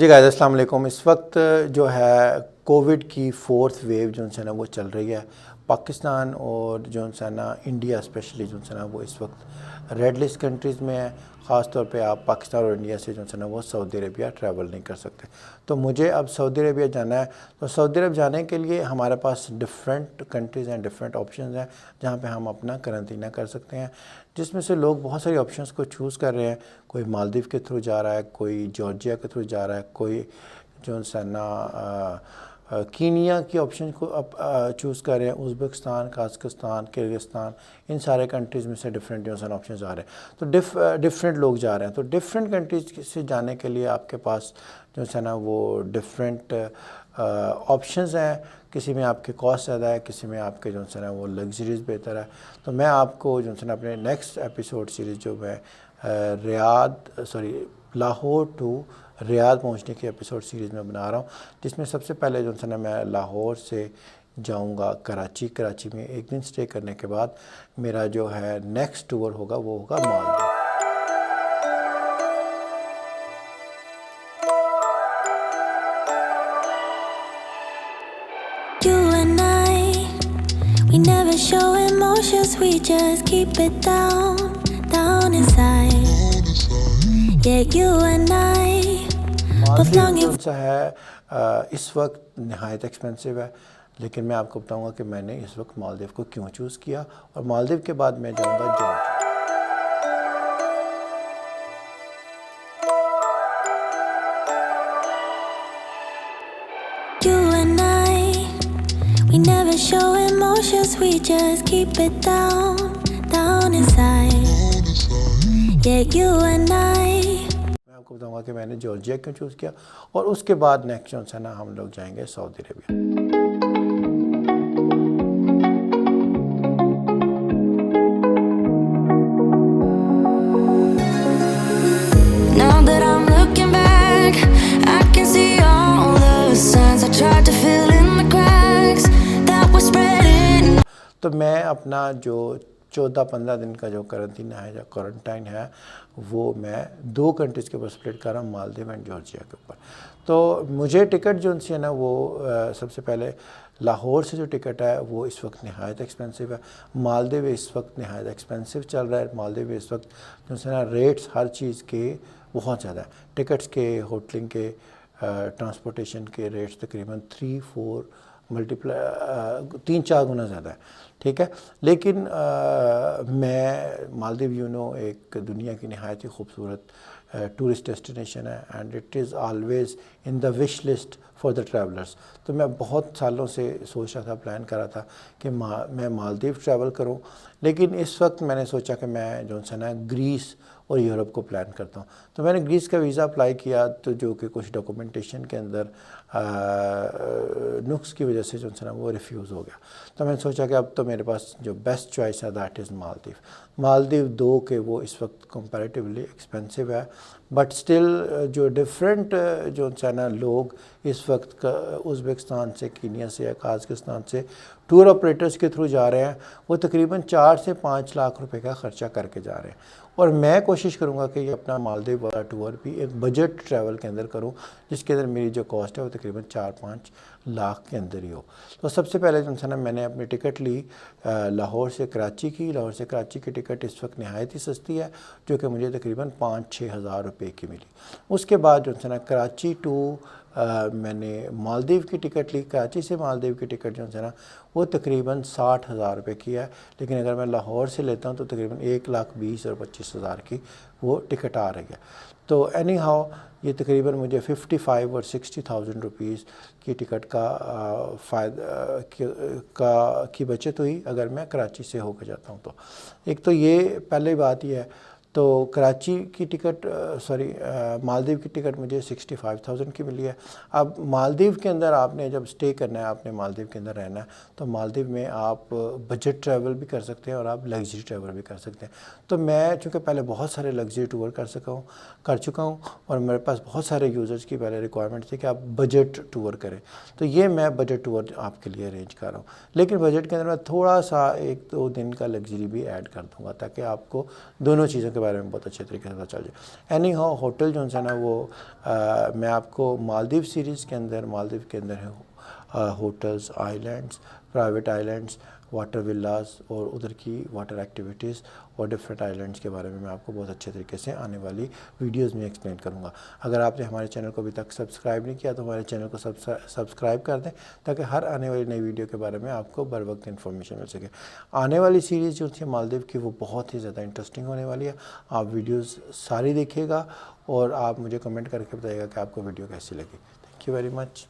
जी guys अस्सलाम वालेकुम। इस वक्त जो है कोविड की फोर्थ वेव जो है ना वो चल रही है। पाकिस्तान और जो है ना इंडिया स्पेशली जो है ना वो इस वक्त रेड लिस्ट कंट्रीज़ में है। ख़ास तौर पे आप पाकिस्तान और इंडिया से जो है ना वो सऊदी अरबिया ट्रैवल नहीं कर सकते। तो मुझे अब सऊदी अरबिया जाना है। तो सऊदी अरब जाने के लिए हमारे पास डिफरेंट कंट्रीज़ हैं, डिफरेंट ऑप्शंस हैं जहाँ पे हम अपना करंतना कर सकते हैं, जिसमें से लोग बहुत सारी ऑप्शंस को चूज़ कर रहे हैं। कोई मालदीव के थ्रू जा रहा है, कोई जॉर्जिया के थ्रू जा रहा है, कोई जो है ना कीनिया की ऑप्शन को अब चूज़ कर रहे हैं। उज़्बेकिस्तान, कज़ाकिस्तान, किर्गिस्तान, इन सारे कंट्रीज़ में से डिफरेंट जो है ऑप्शन आ रहे हैं। तो डिफरेंट लोग जा रहे हैं। तो डिफरेंट कंट्रीज़ से जाने के लिए आपके पास जो है ना वो डिफरेंट ऑप्शंस हैं। किसी में आपके कॉस्ट ज़्यादा है, किसी में आपके जो है ना वो लग्जरीज बेहतर है। तो मैं आपको जो है ना अपने नेक्स्ट एपिसोड सीरीज़ जो मैं लाहौर टू रियाद पहुंचने की एपिसोड सीरीज़ में बना रहा हूं, जिसमें सबसे पहले जो है ना मैं लाहौर से जाऊंगा कराची। कराची में एक दिन स्टे करने के बाद मेरा जो है नेक्स्ट टूर होगा वो होगा Maldives. We never show emotions, we just keep it down, down inside. Yeah, you and I both longing. कौन सा है इस वक्त नहायत एक्सपेंसिव है, लेकिन मैं आपको बताऊंगा कि मैंने इस वक्त मालदीव को क्यों चूज़ किया। और मालदीव के बाद मैं जाऊंगा Georgia. We never show emotions, we just keep it down, down inside. Yeah, you and I. मैं आपको बताऊंगा कि मैंने जॉर्जिया क्यों चूज़ किया, और उसके बाद नेक्स्ट जो है ना हम लोग जाएंगे Saudi Arabia. Now that I'm looking back, I can see all the signs I tried to fill in the cracks that were spreading. तो मैं अपना जो 14-15 दिन का जो करंतना है, जो क्वारंटाइन है, वो मैं 2 कंट्रीज़ के ऊपर स्प्लिट कर रहा हूँ, मालदीव एंड जॉर्जिया के ऊपर। तो मुझे टिकट जो है ना वो सबसे पहले लाहौर से जो टिकट है वो इस वक्त नहायत एक्सपेंसिव है। मालदीव इस वक्त नहायत एक्सपेंसिव चल रहा है। मालदीव इस वक्त जो है ना रेट्स हर चीज़ के बहुत ज़्यादा है। टिकट्स के, होटलिंग के, ट्रांसपोर्टेशन के रेट्स तकरीबन 3-4 गुना ज़्यादा है। ठीक है, लेकिन मैं मालदीव एक दुनिया की नहायत ही खूबसूरत टूरिस्ट डेस्टिनेशन है, and it is always in the wish list for the travellers. तो मैं बहुत सालों से सोच रहा था, प्लान कर रहा था कि मैं मालदीव ट्रैवल करूं, लेकिन इस वक्त मैंने सोचा कि मैं जो है ना ग्रीस और यूरोप को प्लान करता हूं। तो मैंने ग्रीस का वीज़ा अप्लाई किया, तो जो कि कुछ डॉक्यूमेंटेशन के अंदर नुक्स की वजह से जो है ना वो रिफ्यूज़ हो गया। तो मैंने सोचा कि अब तो मेरे पास जो बेस्ट चॉइस है दैट इज़ मालदीव। मालदीव 2 के वो इस वक्त कंपैरेटिवली एक्सपेंसिव है, बट स्टिल जो डिफरेंट जो है ना लोग इस वक्त उज़्बेकिस्तान से, कीनिया से या कज़ाकिस्तान से टूर ऑपरेटर्स के थ्रू जा रहे हैं, वो तकरीबन 4 से 5 लाख रुपए का ख़र्चा करके जा रहे हैं। और मैं कोशिश करूंगा कि ये अपना मालदीव वाला टूर भी एक बजट ट्रैवल के अंदर करूं, जिसके अंदर मेरी जो कॉस्ट है वो तकरीबन 4-5 लाख के अंदर ही हो। तो सबसे पहले जो है ना मैंने अपनी टिकट ली लाहौर से कराची की। लाहौर से कराची की टिकट इस वक्त नहायत ही सस्ती है, जो कि मुझे तकरीबन 5-6 हज़ार रुपये की मिली। उसके बाद जो है ना कराची टू मैंने मालदीव की टिकट ली। कराची से मालदीव की टिकट जो है ना वो तकरीबन 60,000 रुपये की है, लेकिन अगर मैं लाहौर से लेता हूँ तो तकरीबन 1,20,000 और 25,000 की वो टिकट आ रही है। तो एनी हाउ ये तकरीबन मुझे 55 और 60,000 रुपीज़ की टिकट का की बचत हुई अगर मैं कराची से होकर जाता हूँ। तो एक तो ये पहले बात ये है। तो कराची की टिकट मालदीव की टिकट मुझे 65,000 की मिली है। अब मालदीव के अंदर आपने जब स्टे करना है, आपने मालदीव के अंदर रहना है, तो मालदीव में आप बजट ट्रैवल भी कर सकते हैं और आप लग्जरी ट्रैवल भी कर सकते हैं। तो मैं चूँकि पहले बहुत सारे लग्जरी टूर कर चुका हूँ और मेरे पास बहुत सारे यूज़र्स की पहले रिक्वायरमेंट थी कि आप बजट टूर करें, तो ये मैं बजट टूर आपके लिए अरेंज कर रहा हूँ। लेकिन बजट के अंदर मैं थोड़ा सा 1-2 दिन का लग्जरी भी ऐड कर दूँगा, ताकि आपको दोनों चीज़ों के बारे में बहुत अच्छे तरीके से पता चल जाए। एनी हाउ होटल जो है ना वो मैं आपको मालदीव सीरीज़ के अंदर, मालदीव के अंदर है hotels, islands, private islands, water villas और उधर की वाटर एक्टिविटीज़ और डिफरेंट आइलैंड्स के बारे में मैं आपको बहुत अच्छे तरीके से आने वाली वीडियोस में एक्सप्लेन करूंगा। अगर आपने हमारे चैनल को अभी तक सब्सक्राइब नहीं किया तो हमारे चैनल को सब्सक्राइब कर दें ताकि हर आने वाली नई वीडियो के बारे में आपको बर वक्त इन्फॉर्मेशन मिल सके। आने वाली सीरीज़ जो थी मालदीव की वो बहुत ही ज़्यादा इंटरेस्टिंग होने वाली है। आप वीडियोज़ सारी देखिएगा और आप मुझे कमेंट करके बताइएगा कि आपको वीडियो कैसी लगी। Thank you very much.